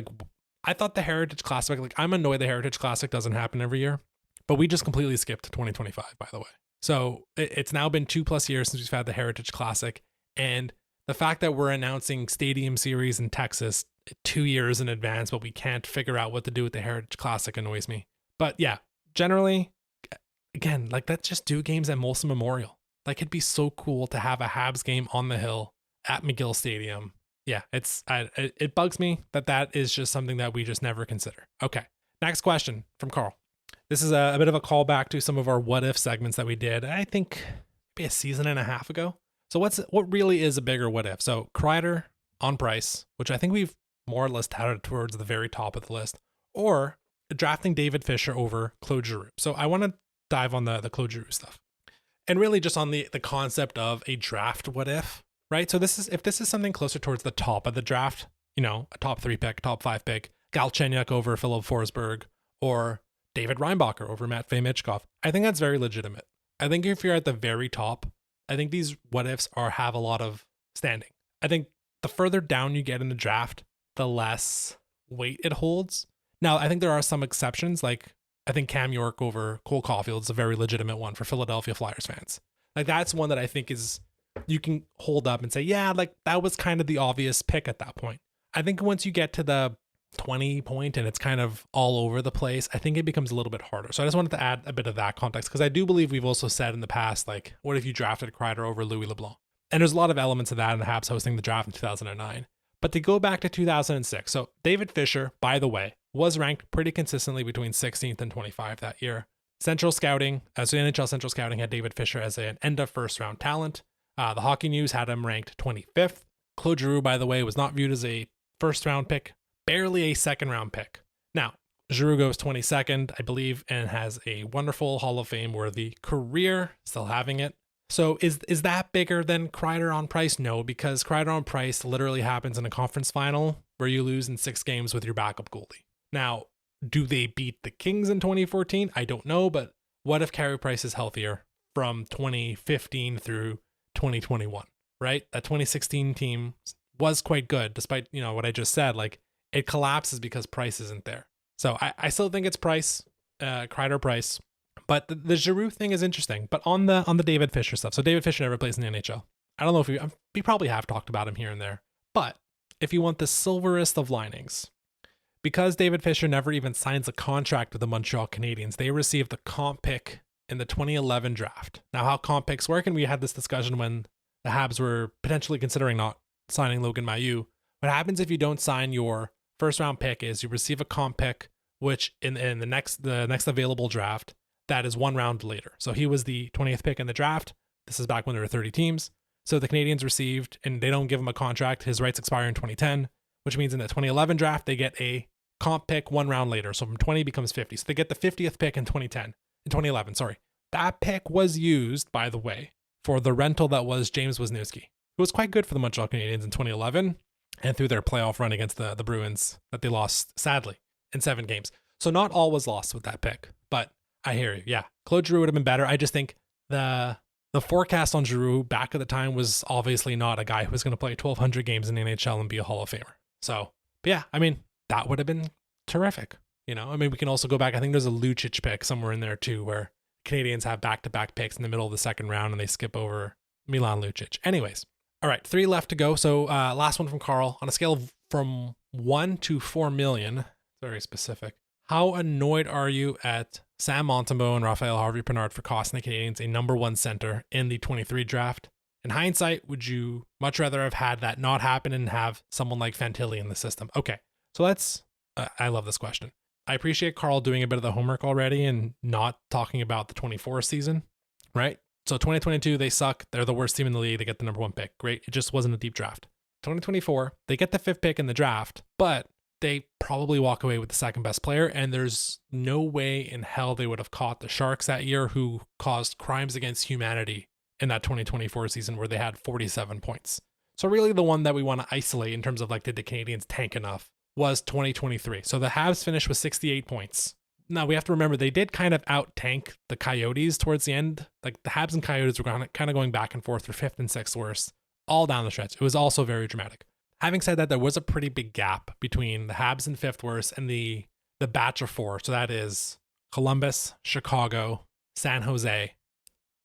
S1: I thought the Heritage Classic, I'm annoyed the Heritage Classic doesn't happen every year, but we just completely skipped 2025, by the way. So it's now been 2+ years since we've had the Heritage Classic. And the fact that we're announcing Stadium Series in Texas 2 years in advance, but we can't figure out what to do with the Heritage Classic annoys me. But yeah, generally, again, let's just do games at Molson Memorial. It'd be so cool to have a Habs game on the hill at McGill Stadium. Yeah, it bugs me that is just something that we just never consider. Okay, next question from Carl. This is a bit of a callback to some of our what if segments that we did, I think maybe a season and a half ago. So what really is a bigger what if? So Kreider on Price, which I think we've more or less touted towards the very top of the list, or drafting David Fisher over Claude Giroux. So I want to dive on the Claude Giroux stuff. And really just on the concept of a draft what if, right? So if this is something closer towards the top of the draft, a top 3 pick, top 5 pick, Galchenyuk over Philip Forsberg, or David Reinbacher over Matvei Michkov, I think that's very legitimate. I think if you're at the very top, I think these what ifs have a lot of standing. I think the further down you get in the draft, the less weight it holds. Now, I think there are some exceptions, I think Cam York over Cole Caulfield is a very legitimate one for Philadelphia Flyers fans. That's one that I think you can hold up and say, yeah, that was kind of the obvious pick at that point. I think once you get to the 20 point and it's kind of all over the place, I think it becomes a little bit harder. So I just wanted to add a bit of that context because I do believe we've also said in the past, what if you drafted Kreider over Louis LeBlanc? And there's a lot of elements of that in the Habs hosting the draft in 2009. But to go back to 2006, so David Fisher, by the way, was ranked pretty consistently between 16th and 25 that year. Central Scouting, so NHL Central Scouting had David Fisher as an end of first round talent. The Hockey News had him ranked 25th. Claude Giroux, by the way, was not viewed as a first round pick, barely a second round pick. Now, Giroux goes 22nd, I believe, and has a wonderful Hall of Fame worthy career, still having it. So is that bigger than Kreider on Price? No, because Kreider on Price literally happens in a conference final where you lose in 6 games with your backup goalie. Now, do they beat the Kings in 2014? I don't know, but what if Carey Price is healthier from 2015 through 2021, right? That 2016 team was quite good, despite, what I just said. It collapses because Price isn't there. So I still think it's Price, Kreider Price. But the Giroux thing is interesting. But on the David Fisher stuff, so David Fisher never plays in the NHL. I don't know if we probably have talked about him here and there. But if you want the silverest of linings, because David Fisher never even signs a contract with the Montreal Canadiens, they received the comp pick in the 2011 draft. Now, how comp picks work, and we had this discussion when the Habs were potentially considering not signing Logan Mailloux. What happens if you don't sign your first round pick is you receive a comp pick, which in the next available draft, that is 1 round later. So he was the 20th pick in the draft. This is back when there were 30 teams. So the Canadiens received, and they don't give him a contract. His rights expire in 2010, which means in the 2011 draft, they get a comp pick 1 round later. So from 20 becomes 50. So they get the 50th pick in 2011, sorry. That pick was used, by the way, for the rental that was James Wisniewski, who was quite good for the Montreal Canadiens in 2011 and through their playoff run against the Bruins that they lost, sadly, in 7 games. So not all was lost with that pick, but I hear you. Yeah, Claude Giroux would have been better. I just think the forecast on Giroux back at the time was obviously not a guy who was going to play 1,200 games in the NHL and be a Hall of Famer. So, but yeah, I mean, that would have been terrific. You know, I mean, we can also go back. I think there's a Lucic pick somewhere in there too, where Canadians have back-to-back picks in the middle of the second round and they skip over Milan Lucic. Anyways, all right, 3 left to go. So last one from Carl. On a scale of from 1 to 4 million, very specific, how annoyed are you at Sam Montembeault and Raphael Harvey-Pinard for costing the Canadians a number 1 center in the 23 draft? In hindsight, would you much rather have had that not happen and have someone like Fantilli in the system? Okay, so let's, I love this question. I appreciate Carl doing a bit of the homework already and not talking about the 24 season, right? So 2022, they suck. They're the worst team in the league. They get the number 1 pick. Great. It just wasn't a deep draft. 2024, they get the 5th pick in the draft, but they probably walk away with the second best player. And there's no way in hell they would have caught the Sharks that year, who caused crimes against humanity in that 2024 season where they had 47 points. So really the one that we want to isolate in terms of like, did the Canadians tank enough, was 2023. So the Habs finished with 68 points. Now we have to remember they did kind of out tank the Coyotes towards the end. Like the Habs and Coyotes were kind of going back and forth for 5th and 6th worst all down the stretch. It was also very dramatic. Having said that, there was a pretty big gap between the Habs and 5th worst and the batch of 4. So that is Columbus, Chicago, San Jose,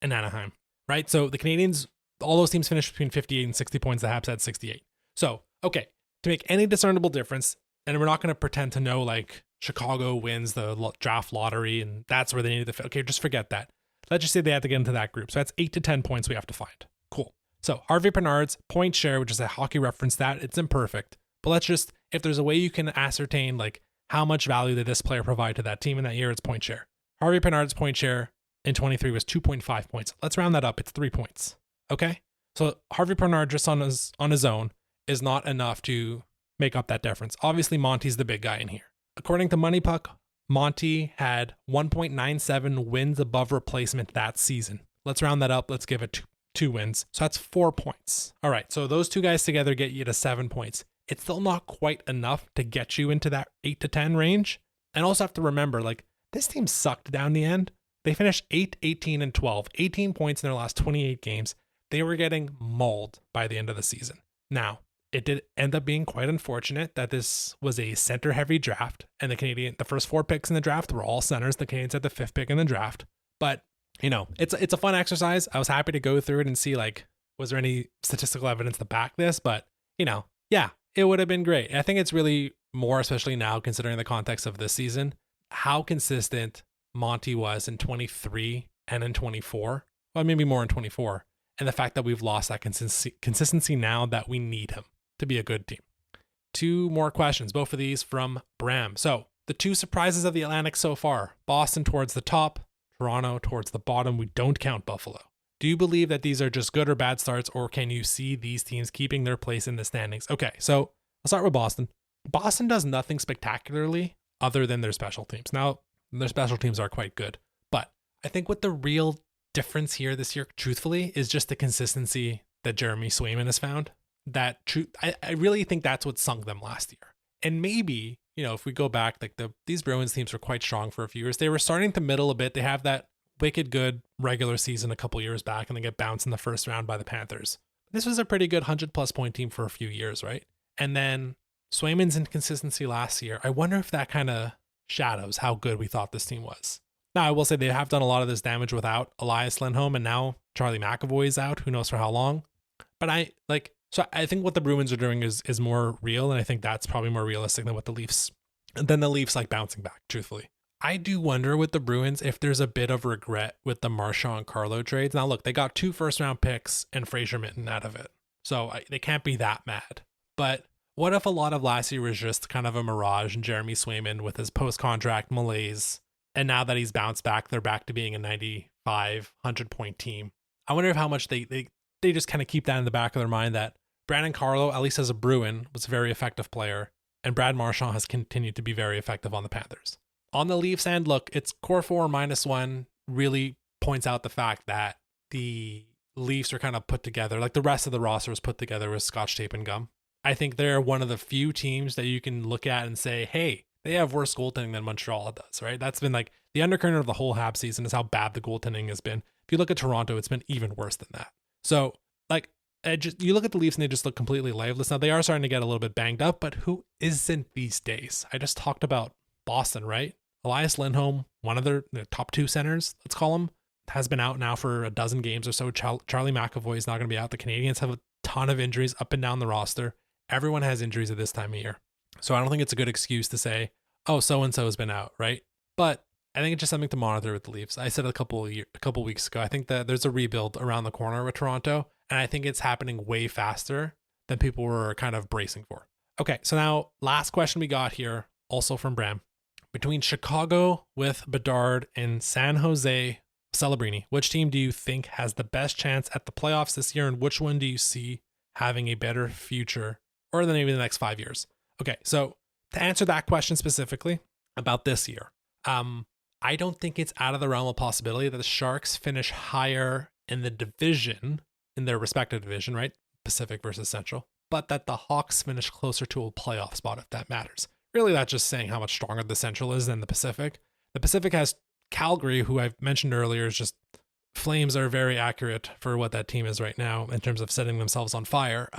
S1: and Anaheim, right? So the Canadians, all those teams finished between 58 and 60 points. The Habs had 68. So, okay, to make any discernible difference, and we're not going to pretend to know like Chicago wins the draft lottery and that's where they need to, okay, just forget that. Let's just say they have to get into that group. So that's 8 to 10 points we have to find. Cool. So Harvey-Pinard's point share, which is a hockey reference stat, it's imperfect. But let's just, if there's a way you can ascertain like how much value did this player provide to that team in that year, it's point share. Harvey-Pinard's point share in 23 was 2.5 points. Let's round that up. It's 3 points. Okay. So Harvey-Pinard just on his own is not enough to make up that difference. Obviously, Monty's the big guy in here. According to Money Puck, Monty had 1.97 wins above replacement that season. Let's round that up. Let's give it two wins. So that's 4 points. All right. So those two guys together get you to 7 points. It's still not quite enough to get you into that 8 to 10 range. And also have to remember, like, this team sucked down the end. They finished 8, 18, and 12, 18 points in their last 28 games. They were getting mauled by the end of the season. Now, it did end up being quite unfortunate that this was a center-heavy draft, and the first 4 picks in the draft were all centers. The Canadians had the 5th pick in the draft. But, you know, it's a fun exercise. I was happy to go through it and see, like, was there any statistical evidence to back this? But, you know, yeah, it would have been great. I think it's really more, especially now, considering the context of this season, how consistent Monty was in 23 and in 24. Well, maybe more in 24. And the fact that we've lost that consistency now that we need him to be a good team. 2 more questions, both of these from Bram. So the 2 surprises of the Atlantic so far: Boston towards the top, Toronto towards the bottom. We don't count Buffalo. Do you believe that these are just good or bad starts, or can you see these teams keeping their place in the standings? Okay, so I'll start with Boston. Boston does nothing spectacularly other than their special teams. Now, their special teams are quite good, but I think what the real difference here this year, truthfully, is just the consistency that Jeremy Swayman has found. I really think that's what sunk them last year. And maybe, you know, if we go back, like these Bruins teams were quite strong for a few years. They were starting to middle a bit. They have that wicked good regular season a couple years back, and they get bounced in the first round by the Panthers. This was a pretty good 100+ point team for a few years, right? And then Swayman's inconsistency last year, I wonder if that kind of shadows how good we thought this team was. Now, I will say they have done a lot of this damage without Elias Lindholm, and now Charlie McAvoy is out. Who knows for how long? But I think what the Bruins are doing is more real, and I think that's probably more realistic than the Leafs like bouncing back, truthfully. I do wonder with the Bruins if there's a bit of regret with the Marchand and Carlo trades. Now, look, they got 2 first-round picks and Fraser Minton out of it, so they can't be that mad. But what if a lot of last year was just kind of a mirage, and Jeremy Swayman with his post-contract malaise, and now that he's bounced back, they're back to being a 95, 100-point team. I wonder if how much they just kind of keep that in the back of their mind, that Brandon Carlo, at least as a Bruin, was a very effective player, and Brad Marchand has continued to be very effective on the Panthers. On the Leafs end, look, it's core 4 -1 really points out the fact that the Leafs are kind of put together, like the rest of the roster is put together with scotch tape and gum. I think they're one of the few teams that you can look at and say, hey, they have worse goaltending than Montreal does, right? That's been like the undercurrent of the whole Habs season is how bad the goaltending has been. If you look at Toronto, it's been even worse than that. So, like, you look at the Leafs and they just look completely lifeless. Now, they are starting to get a little bit banged up, but who isn't these days? I just talked about Boston, right? Elias Lindholm, one of their top 2 centers, let's call him, has been out now for a dozen games or so. Charlie McAvoy is not going to be out. The Canadians have a ton of injuries up and down the roster. Everyone has injuries at this time of year. So I don't think it's a good excuse to say, oh, so-and-so has been out, right? But I think it's just something to monitor with the Leafs. I said a couple weeks ago, I think that there's a rebuild around the corner with Toronto, and I think it's happening way faster than people were kind of bracing for. Okay, so now last question we got here, also from Bram. Between Chicago with Bedard and San Jose Celebrini, which team do you think has the best chance at the playoffs this year, and which one do you see having a better future, or maybe the next 5 years? Okay, so to answer that question specifically about this year, I don't think it's out of the realm of possibility that the Sharks finish higher in the division, in their respective division, right? Pacific versus Central, but that the Hawks finish closer to a playoff spot, if that matters. Really, that's just saying how much stronger the Central is than the Pacific. The Pacific has Calgary, who I've mentioned earlier, is just Flames are very accurate for what that team is right now in terms of setting themselves on fire.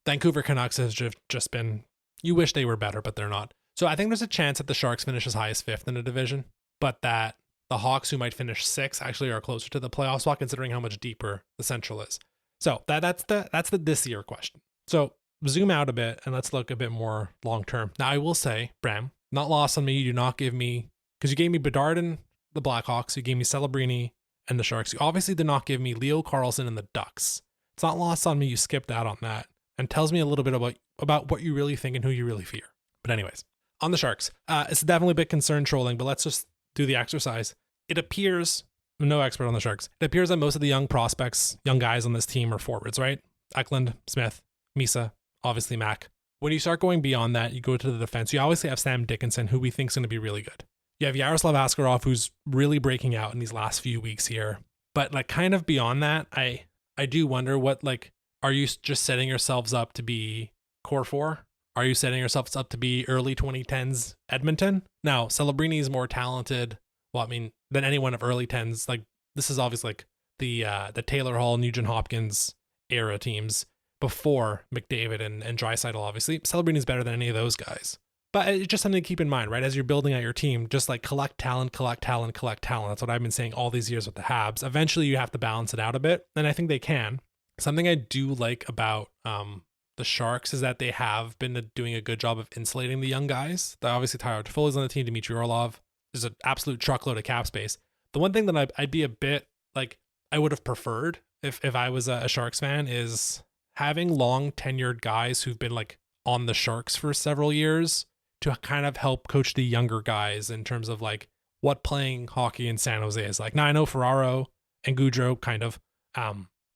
S1: Vancouver Canucks has just been, you wish they were better, but they're not. So I think there's a chance that the Sharks finish as high as 5th in the division, but that the Hawks, who might finish 6th, actually are closer to the playoff spot, considering how much deeper the Central is. So that's the this year question. So zoom out a bit and let's look a bit more long term. Now I will say, Bram, not lost on me. You do not give me, because you gave me Bedard and the Blackhawks, you gave me Celebrini and the Sharks. You obviously did not give me Leo Carlson and the Ducks. It's not lost on me. You skipped out on that, and tells me a little bit about what you really think and who you really fear. But anyways, on the Sharks, it's definitely a bit concern trolling, but let's just do the exercise. It appears, I'm no expert on the Sharks, it appears that most of the young prospects, young guys on this team are forwards, right? Eklund, Smith, Misa, obviously Mac. When you start going beyond that, you go to the defense. You obviously have Sam Dickinson, who we think is going to be really good. You have Yaroslav Askarov, who's really breaking out in these last few weeks here. But like kind of beyond that, I do wonder what, like, are you just setting yourselves up to be core 4? Are you setting yourselves up to be early 2010s Edmonton? Now, Celebrini is more talented, than anyone of early 10s. Like, this is obviously like the Taylor Hall, Nugent Hopkins era teams before McDavid and Draisaitl, obviously. Celebrini is better than any of those guys. But it's just something to keep in mind, right? As you're building out your team, just like collect talent. That's what I've been saying all these years with the Habs. Eventually, you have to balance it out a bit, and I think they can. Something I do like about the Sharks is that they have been doing a good job of insulating the young guys. Obviously, Tyler Toffoli's on the team, Dmitry Orlov. There's an absolute truckload of cap space. The one thing that I'd be a bit like, I would have preferred if I was a Sharks fan, is having long tenured guys who've been like on the Sharks for several years to kind of help coach the younger guys in terms of like what playing hockey in San Jose is like. Now I know Ferraro and Goudreau kind of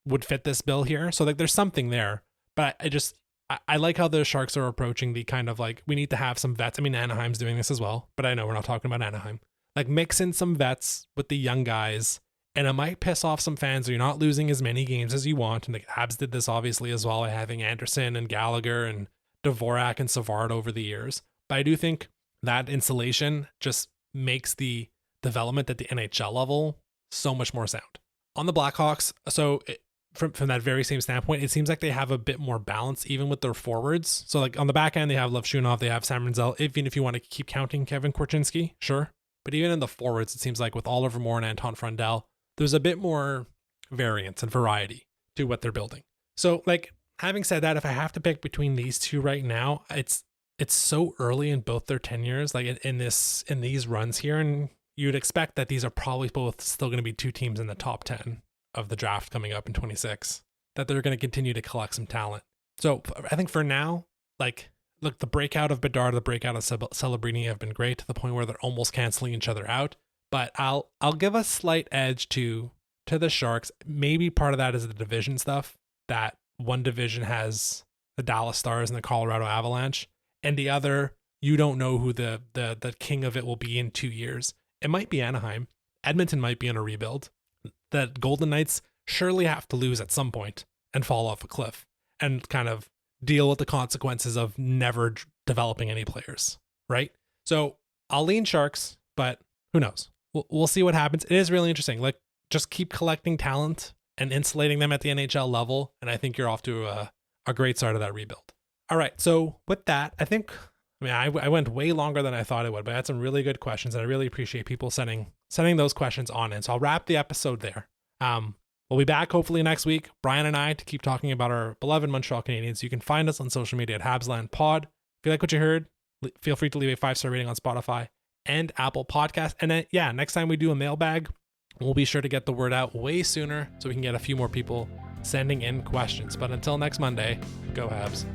S1: would fit this bill here. So like there's something there, but I like how the Sharks are approaching the kind of like, we need to have some vets. I mean, Anaheim's doing this as well, but I know we're not talking about Anaheim. Like mix in some vets with the young guys, and it might piss off some fans. So you're not losing as many games as you want. And the Habs did this obviously as well by having Anderson and Gallagher and Dvorak and Savard over the years. But I do think that insulation just makes the development at the NHL level so much more sound. On the Blackhawks, so from that very same standpoint, it seems like they have a bit more balance even with their forwards. So like on the back end, they have Levshunov, they have Sam Renzel. Even if you want to keep counting Kevin Korchinski, sure. But even in the forwards, it seems like with Oliver Moore and Anton Frundell, there's a bit more variance and variety to what they're building. So like having said that, if I have to pick between these two right now, it's so early in both their tenures, like in these runs here, and you'd expect that these are probably both still going to be two teams in the top 10 of the draft coming up in 26, that they're going to continue to collect some talent. So I think for now, like, look, the breakout of Bedard, the breakout of Celebrini have been great to the point where they're almost canceling each other out. But I'll give a slight edge to the Sharks. Maybe part of that is the division stuff, that one division has the Dallas Stars and the Colorado Avalanche, and the other, you don't know who the king of it will be in 2 years. It might be Anaheim. Edmonton might be in a rebuild. The Golden Knights surely have to lose at some point and fall off a cliff and kind of deal with the consequences of never developing any players, right? So I'll lean Sharks, but who knows? we'll see what happens. It is really interesting. Like, just keep collecting talent and insulating them at the NHL level, and I think you're off to a great start of that rebuild. All right, so with that, I went way longer than I thought it would, but I had some really good questions, and I really appreciate people sending those questions on in. So I'll wrap the episode there. We'll be back hopefully next week, Brian and I, to keep talking about our beloved Montreal Canadiens. You can find us on social media at Habsland Pod. If you like what you heard, feel free to leave a 5-star rating on Spotify and Apple Podcasts. And then, next time we do a mailbag, we'll be sure to get the word out way sooner so we can get a few more people sending in questions. But until next Monday, go Habs.